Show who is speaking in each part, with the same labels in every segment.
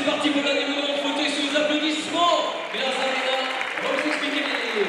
Speaker 1: parti pour la démo en fauteuil sous applaudissements. Grâce à Léna, on va vous expliquer les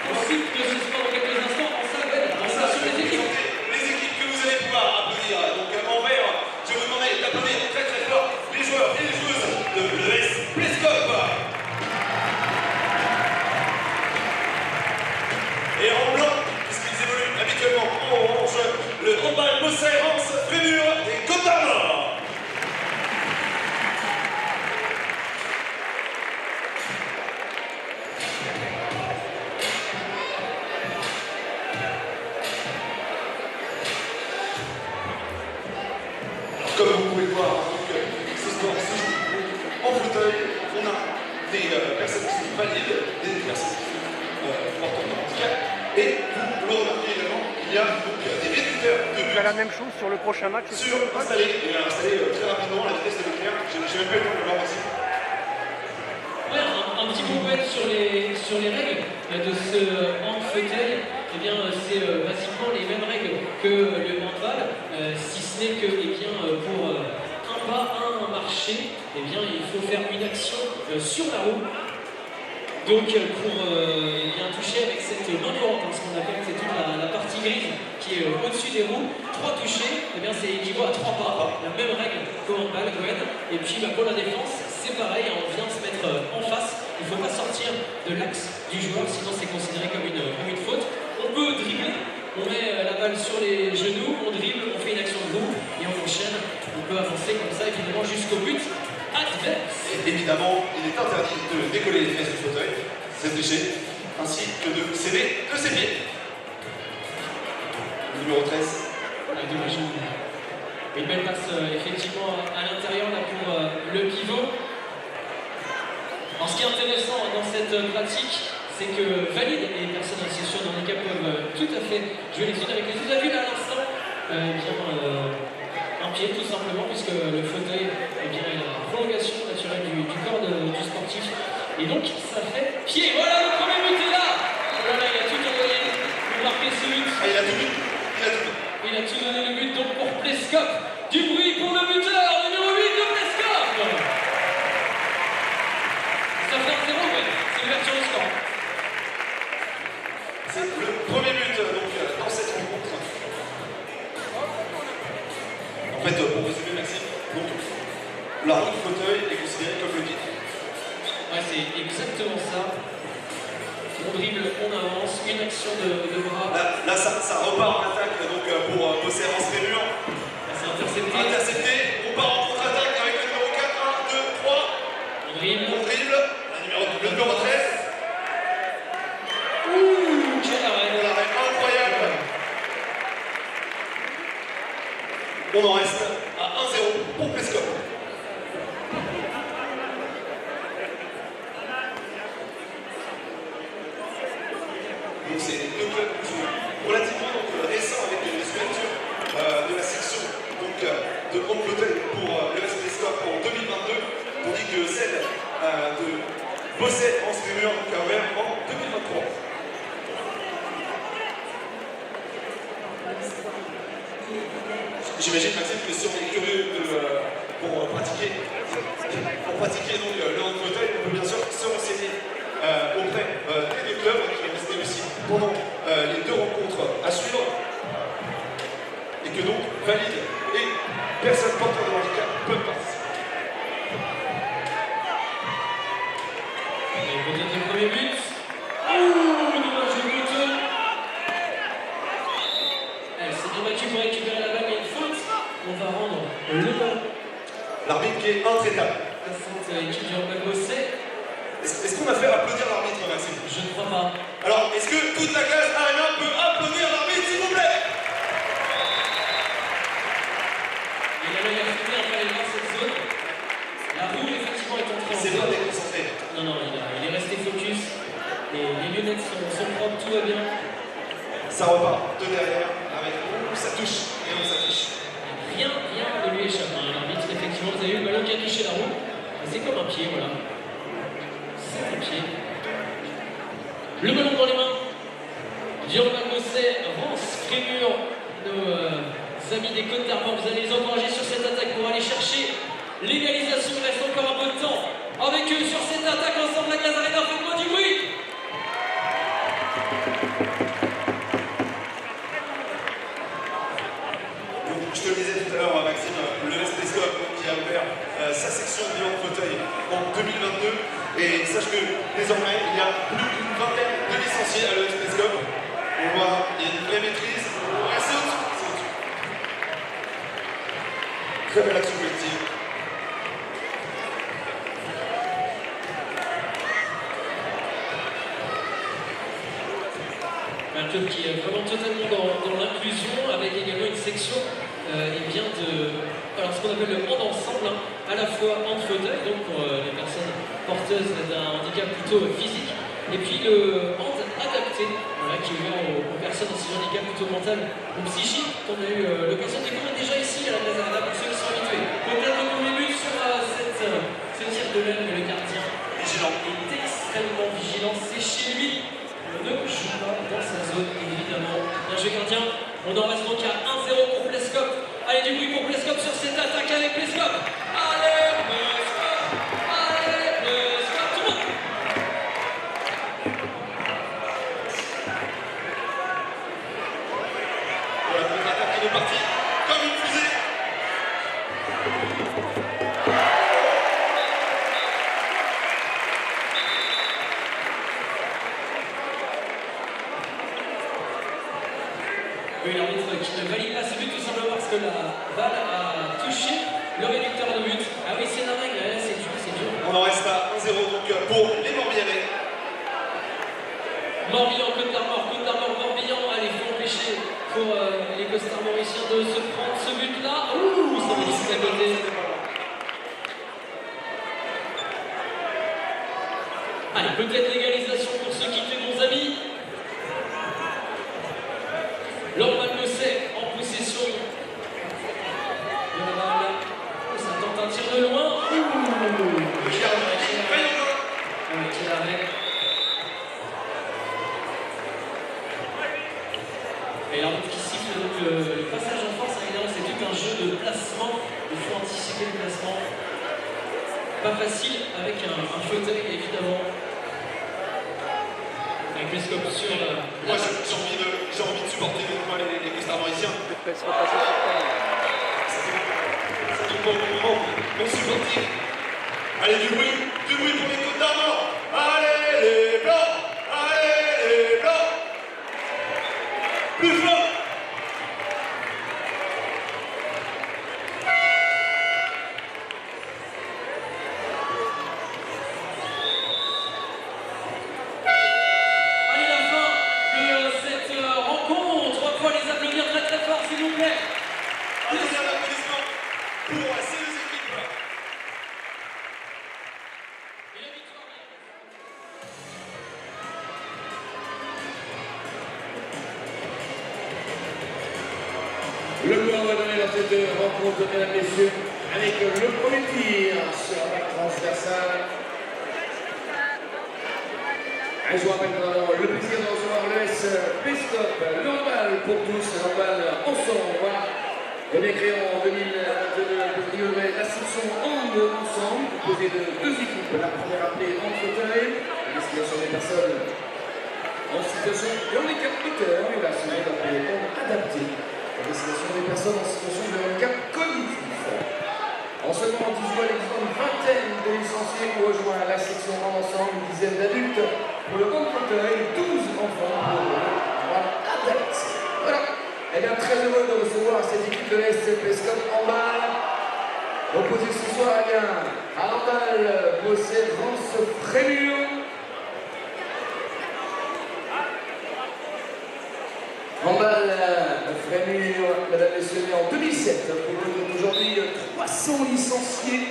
Speaker 1: principes de ce sport dans quelques instants. En salle, on va sur les équipes.
Speaker 2: Les équipes que vous allez pouvoir applaudir. Donc en vert, je vous demande d'applaudir très très fort les joueurs et les joueuses de l'ES Plescope. Et en blanc, puisqu'ils évoluent habituellement en orange, le handball Beaussais-Rance Frémur des Côtes d'Armor. Comme vous pouvez le voir, donc, ce sport se joue en fauteuil. On a des personnes qui sont valides, des personnes qui sont porteurs de handicap. Et vous le remarquez également, il y a donc des réducteurs de
Speaker 3: C'est la même chose sur le prochain match.
Speaker 2: installés. Il a installé très rapidement à la vitesse de l'éclair. J'ai même pas eu le temps de le voir aussi.
Speaker 1: Ouais, un petit peu ouvert sur les règles de ce hand fauteuil. Eh bien, c'est basiquement les mêmes règles que le handball, si ce n'est que, eh bien, pour un pas, un marché, eh bien, il faut faire une action sur la roue. Donc, pour eh bien, toucher avec cette main courante, ce qu'on appelle, c'est toute la partie grise qui est au-dessus des roues, 3 touchés, eh bien, c'est équivaut à 3 pas, la même règle qu'au handball, Gwen. Et puis, pour la défense, c'est pareil, on vient se mettre en face, il ne faut pas sortir de l'axe du joueur, sinon c'est considéré comme une faute. On peut dribbler, on met la balle sur les genoux, on dribble, on fait une action de roue et on enchaîne. On peut avancer comme ça, évidemment, jusqu'au but adverse.
Speaker 2: Et évidemment, il est interdit de décoller les fesses du fauteuil, c'est tricher, ainsi que de s'aider de ses pieds. Numéro 13.
Speaker 1: Une belle passe effectivement à l'intérieur là pour le pivot. Alors, ce qui est intéressant dans cette pratique, c'est que valides et personnes en situation de handicap peuvent tout à fait jouer les unes avec les autres. Vous avez vu là à l'instant un pied tout simplement, puisque le fauteuil est la prolongation naturelle du corps du sportif. Et donc ça fait pied. Voilà, le premier but est là. Voilà, il a tout envoyé pour marquer ce but.
Speaker 2: Ah, il a tout vu.
Speaker 1: Il a tout donné le but donc pour Plescope. Du bruit pour le buteur, numéro 8 de Plescope. Ça fait un 0, mais c'est l'ouverture du score.
Speaker 2: C'est le premier but donc, dans cette rencontre. En fait, pour résumer, Maxime, donc, la roue du fauteuil est considérée comme le guide.
Speaker 1: Ouais, c'est exactement ça. On dribble, on avance, une action de bras.
Speaker 2: Là ça repart en attaque donc, pour Beaussais-Rance Frémur.
Speaker 1: C'est intercepté.
Speaker 2: Intercepté, on part en contre-attaque avec le numéro 4, 1, 2, 3.
Speaker 1: On dribble.
Speaker 2: Le numéro 13.
Speaker 1: Ouh, quel arrêt.
Speaker 2: L'arrêt incroyable. On en reste à 1-0 pour Plescope. Donc c'est deux clubs relativement récents avec les ouvertures de la section donc, de hand fauteuil pour le l'ES Plescope en 2022, tandis que celle de Beaussais-Rance Frémur a ouvert en 2023. J'imagine, Maxime, que si on est curieux pour pratiquer donc, le hand fauteuil, on peut bien sûr se renseigner auprès des deux clubs qui vont rester aussi pendant les deux rencontres à suivre, et que donc valides et personnes porteurs de handicap peuvent participer.
Speaker 1: Et peut-être le premier but. Ouh, dommage le but. C'est bien battu pour récupérer la balle, mais une faute. On va rendre le ballon.
Speaker 2: L'arbitre qui est intraitable.
Speaker 1: À cette équipe du handball Beaussais.
Speaker 2: Est-ce qu'on a fait applaudir l'arbitre, Maxime?
Speaker 1: Je ne crois pas.
Speaker 2: Alors, est-ce que toute la classe Arena peut applaudir l'arbitre, s'il vous plaît?
Speaker 1: Il a l'œil affûté après aller voir cette zone. La roue, effectivement, est entrée en
Speaker 2: C'est pas déconcentré.
Speaker 1: Non, il est resté focus. Les lunettes sont propres, tout va bien.
Speaker 2: Ça repart de derrière avec ça touche et donc ça touche.
Speaker 1: Rien ne lui échappe. L'arbitre, effectivement, vous avez vu le ballon qui a touché la roue. C'est comme un pied, voilà. C'est un pied. Le ballon dans les mains. Durban Beaussais, Rance Frémur, nos amis des Côtes d'Armor. Vous allez les encourager sur cette attaque pour aller chercher l'égalisation, il reste encore un peu de temps. Avec eux sur cette attaque ensemble, la Gaz Arena, faites-moi du bruit.
Speaker 2: Je te le disais tout à l'heure, Maxime, le SP Scope qui a ouvert sa section bilan de fauteuil en 2022. Et sache que désormais, il y a plus d'une vingtaine de licenciés à l'ESP Scope. On voit, il y a une vraie maîtrise. Ouais, c'est au-dessus, c'est au-dessus. Très belle action collective.
Speaker 1: Un club qui est vraiment totalement dans l'inclusion, avec également une section alors ce qu'on appelle le hand ensemble, hein, à la fois hand fauteuil, donc pour les personnes porteuses d'un handicap plutôt physique, et puis le hand adapté, voilà, qui est ouvert aux personnes en situation de handicap plutôt mental ou psychique, qu'on a eu l'occasion de découvrir déjà ici à la Gaz Arena pour ceux qui sont habitués. Peut-être le premier but sur ce tir de même, le gardien
Speaker 2: Vigilant.
Speaker 1: est extrêmement vigilant, c'est chez lui. Ne joue pas dans sa zone, évidemment. Bien joué, gardien. On en reste donc à 1-0 pour Plescope. Allez, du bruit pour Plescope sur cette attaque avec Plescope. Allez, Plescope. Allez, Plescope. Tout le monde.
Speaker 2: Voilà, contre-attaque qui est partie comme une fusée.
Speaker 1: Oui, l'arbitre qui ne valide pas ce but tout simplement parce que la balle a touché le réducteur de but. Ah oui, c'est la règle, c'est dur, c'est dur.
Speaker 2: On en reste à 1-0 donc pour les Morbihanais.
Speaker 1: Morbihan, Côte d'Armor, Morbihan. Allez, faut empêcher pour les costards mauriciens de se prendre ce but-là. Ouh, ça va ici à côté. Allez, peut-être l'égalisation pour se quitter, bons amis. Lorman Le Sec en possession de la balle. Ça tente un tir de loin. Ouh. Quel arrêt. Et l'arbitre qui siffle donc le passage en force, évidemment, c'est tout un jeu de placement. Il faut anticiper le placement. Pas facile avec un fauteuil, évidemment. Avec les scopes sur
Speaker 2: Moi, j'ai envie de supporter donc, moi, les costards mauriciens.
Speaker 3: Se repasser sur terre.
Speaker 2: Ça tombe pas au bon moment. On supporte. Allez, du bruit pour les Côtes d'Armor. Allez, les Blancs. Allez, les Blancs. Plus fort.
Speaker 1: Allez, la fin de cette rencontre. On va les applaudir très très fort, s'il vous plaît.
Speaker 2: Un deuxième applaudissement pour ces deux équipes.
Speaker 1: Et la victoire.
Speaker 4: Le coup d'envoi donné dans cette rencontre, mesdames et messieurs, avec le premier tir sur la transversale. Et je vous rappelle que nous avons le plaisir de recevoir l'ES Pescope, le handball pour tous, le handball ensemble. Voilà. Et bien créé en 2022 pour inaugurer la section hand ensemble, composée de deux équipes. La première appelée hand fauteuil, à destination des personnes en situation de handicap moteur, et la seconde appelée hand adapté, à destination des personnes en situation de handicap cognitif. En seulement 10 mois, il existe une vingtaine de licenciés qui rejoignent la section hand ensemble, une dizaine d'adultes pour le hand fauteuil, 12 enfants pour le hand adapté. Voilà. Eh bien, très heureux de recevoir cette équipe de l'ES Pescope handball. Opposé ce soir, eh bien, à handball, Bossé, Vence, Frémur. Handball, Frémur, mesdames et messieurs, né en 2007. Pour aujourd'hui, 300 licenciés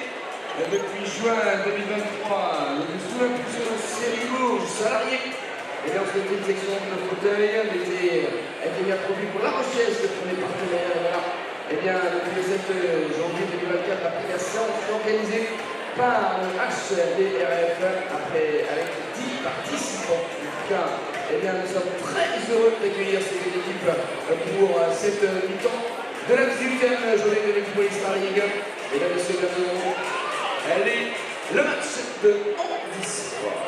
Speaker 4: depuis juin 2023. Sous l'impulsion de Cérigo, salarié. Et bien, on se fait une section de fauteuil, on était avec les bien produits pour la recherche de tous les partenaires. Et voilà. Et bien, depuis le 7 janvier 2024, la première séance est organisée par le HDRF avec 10 participants. En tout cas, eh bien, nous sommes très heureux d'accueillir ces équipes pour cette mi-temps de la 18e journée de l'Equipolice Star League. Mesdames et messieurs, bienvenue. Allez, le match de handisport.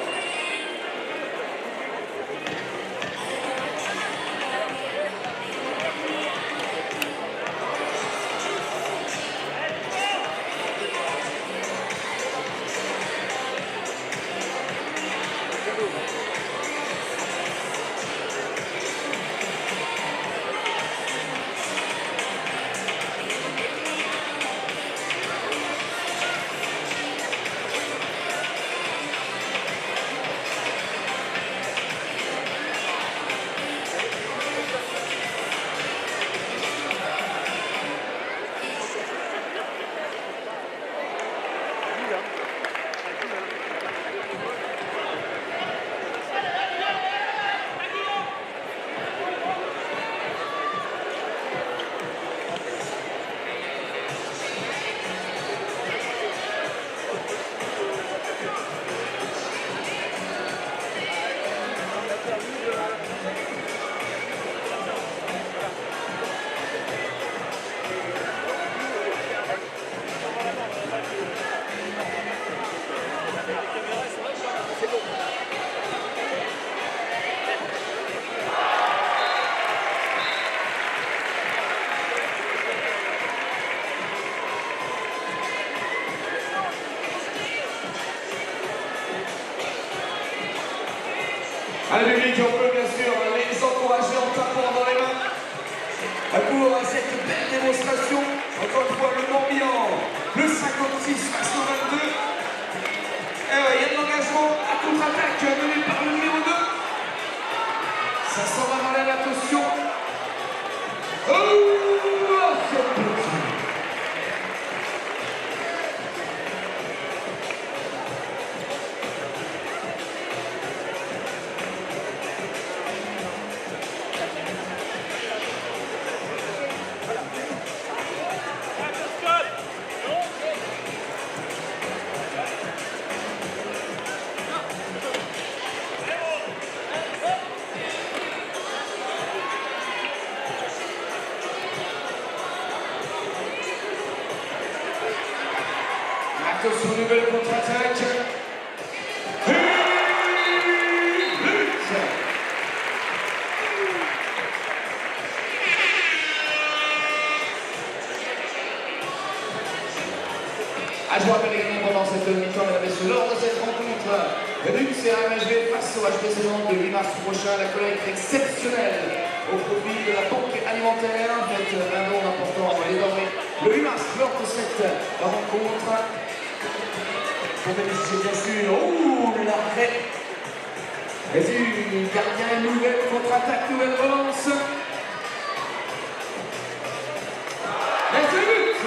Speaker 4: Allez, public, on peut bien sûr les encourager en tapant dans les mains pour cette belle démonstration. Encore une fois, le Morbihan, le 56 face au 22. Et ouais, il y a de l'engagement à contre-attaque mené par le numéro 2. Ça s'en va dans l'air, attention. Oh, c'est petit. Attention, nouvelle contre-attaque. Je vous rappelle également pendant cette mi-temps, mesdames et messieurs, lors de cette rencontre, Luc CRMHB face au HBC Nantes le 8 mars prochain, la collecte exceptionnelle au profit de la banque alimentaire. Faites un don important désormais le 8 mars lors de cette rencontre. Pour bénéficier bien sûr, l'arrêt. Vas-y, gardien, nouvelle contre-attaque, nouvelle relance. Et c'est but.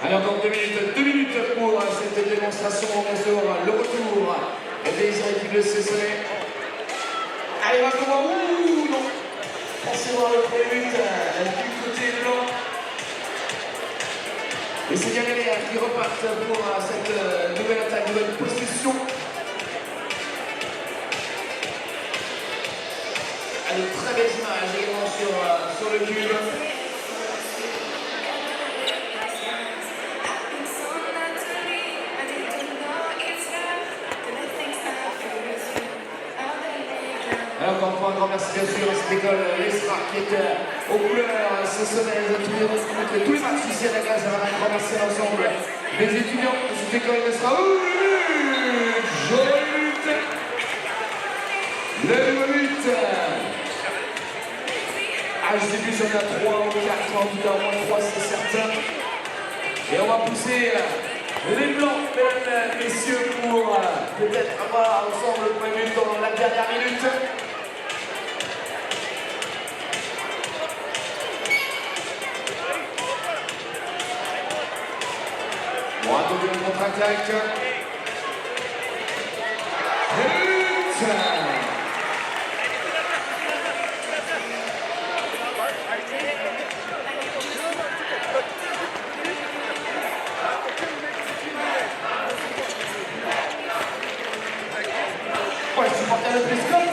Speaker 4: Allez, encore 2 minutes pour cette démonstration. Bien sûr, le retour des équipes de Cessonet. Allez, va comment? Ouh, non. Pensez voir le premier but du côté blanc. Et c'est bien les qui repartent pour cette nouvelle attaque, nouvelle possession. Allez, très belle image également sur le cube. qui est aux couleurs ce semaine, tous les matchs ici à la glace, on va ramasser ensemble les étudiants de cette école de Strasbourg. Joli but, le nouveau but. Ah, je sais plus si on est à 3 ou 4, en tout cas au moins 3 c'est certain. Et on va pousser les blancs, mesdames, messieurs, pour peut-être avoir ensemble le premier but dans la dernière minute. Bon, attendu le contre-attaque. But! Ouais, je supporte le Prescott.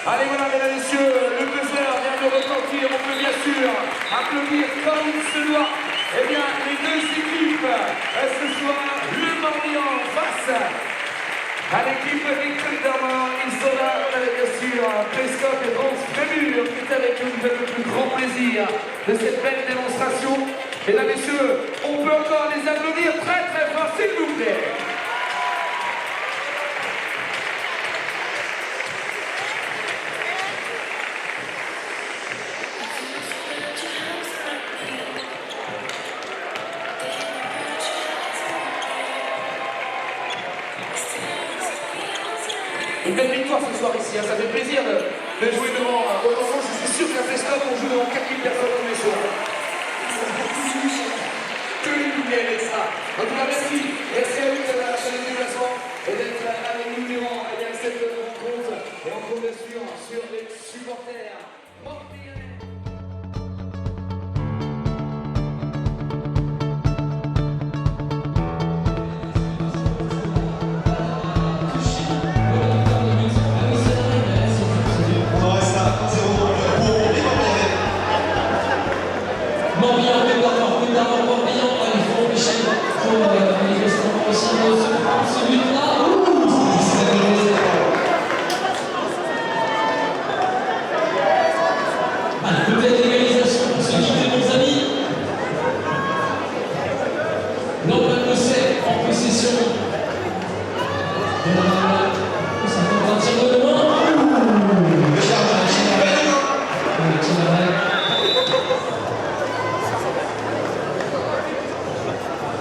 Speaker 4: Allez, voilà, mesdames et messieurs, le buzzer vient de retentir. On peut bien sûr applaudir comme il se doit. Eh bien, les deux équipes, ce soir, le Morbihan face à l'équipe Victor d'Armand. Ils sont là, bien sûr, Prescott et Franz Frémur qui est avec nous avec le plus grand plaisir de cette belle démonstration. Mesdames et messieurs, on peut encore les applaudir très très fort, s'il vous plaît. Une belle victoire ce soir ici, hein. Ça fait plaisir de jouer devant autant. C'est sûr qu'à Prescott on joue devant 4000 personnes tous les soirs. Que lumière avec ça. En tout cas, merci. Merci à vous de la chaîne du déplacement et d'être avec nous durant cette rencontre. Et on compte bien sûr sur les supporters.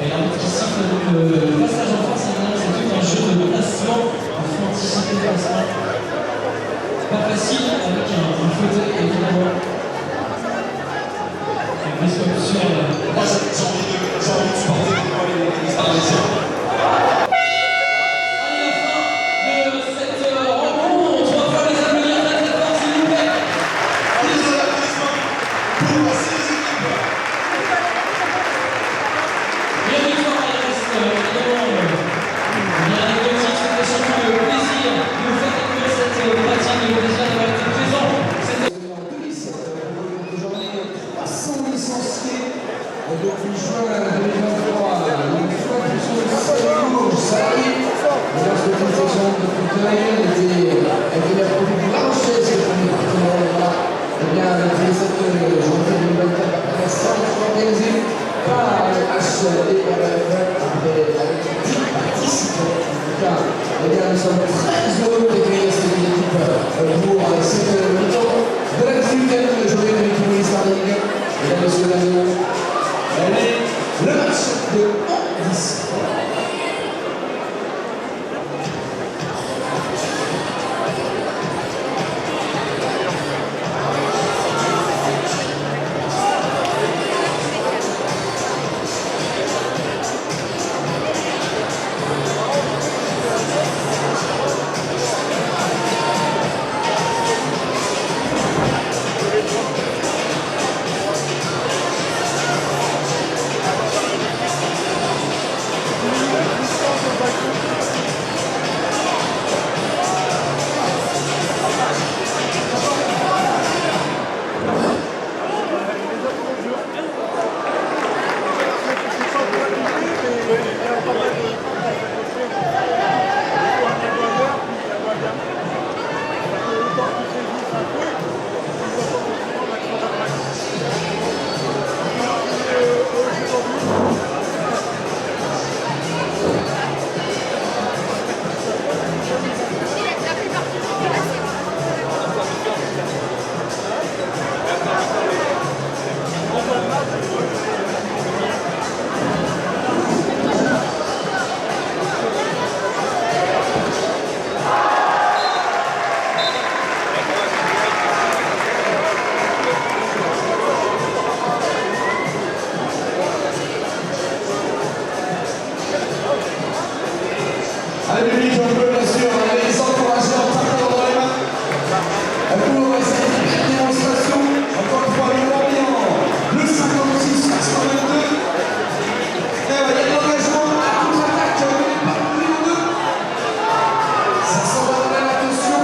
Speaker 1: Et l'arbitre qui siffle le passage en face, c'est tout un jeu de placement, il faut anticiper le placement. Pas facile avec un fauteuil évidemment. Et plus comme sur
Speaker 2: Moi j'ai envie de supporter les installations.
Speaker 4: Depuis juin 2023, une fois que sur le salarié, lorsque toute cette chambre de fauteuil était la produit du marché, c'est le premier partenariat. Eh bien, cette journée de nouvelle intéressante organisée par le HDRF avec 10 participants. En tout cas, eh bien, nous sommes très heureux d'accueillir cette équipe pour cette mi-temps de la 18e journée de l'équipe Ministère Ligue. Mesdames et messieurs, allez, le match de 10.
Speaker 3: Allez, public, on peut bien sûr les encourager en tapant dans les mains pour cette démonstration. Encore une fois, le Lorient, le 56-82. Et il y a de l'engagement à contre-attaque, mené par le numéro 2. Ça s'en va donner l'attention.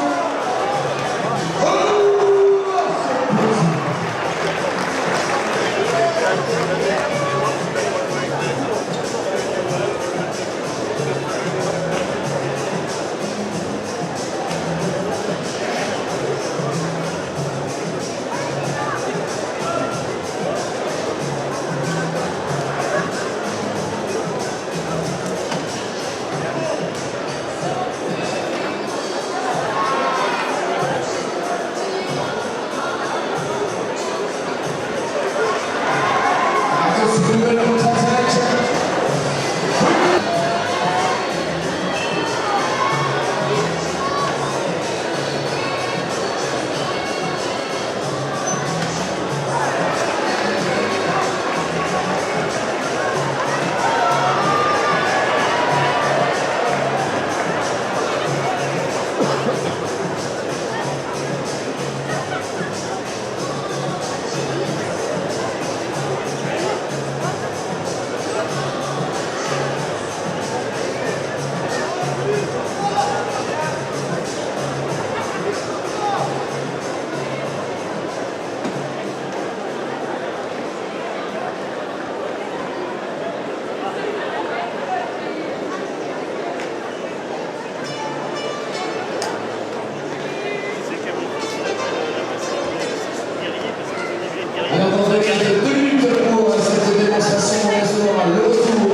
Speaker 3: Alors, on va garder 2 minutes pour cette démonstration. On reste le retour.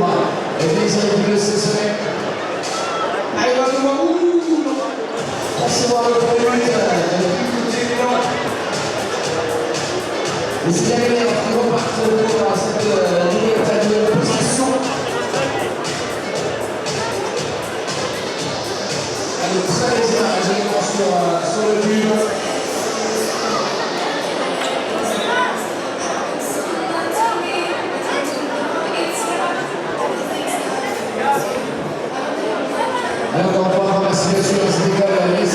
Speaker 3: Et les amis de Cessenet. Allez, on va devoir recevoir le premier but du côté du Milan. Et c'est gagné qui repartent pour cette nouvelle position. Allez, 13 éléments sur le but. Alors, on va remercier bien sûr, c'est l'école, les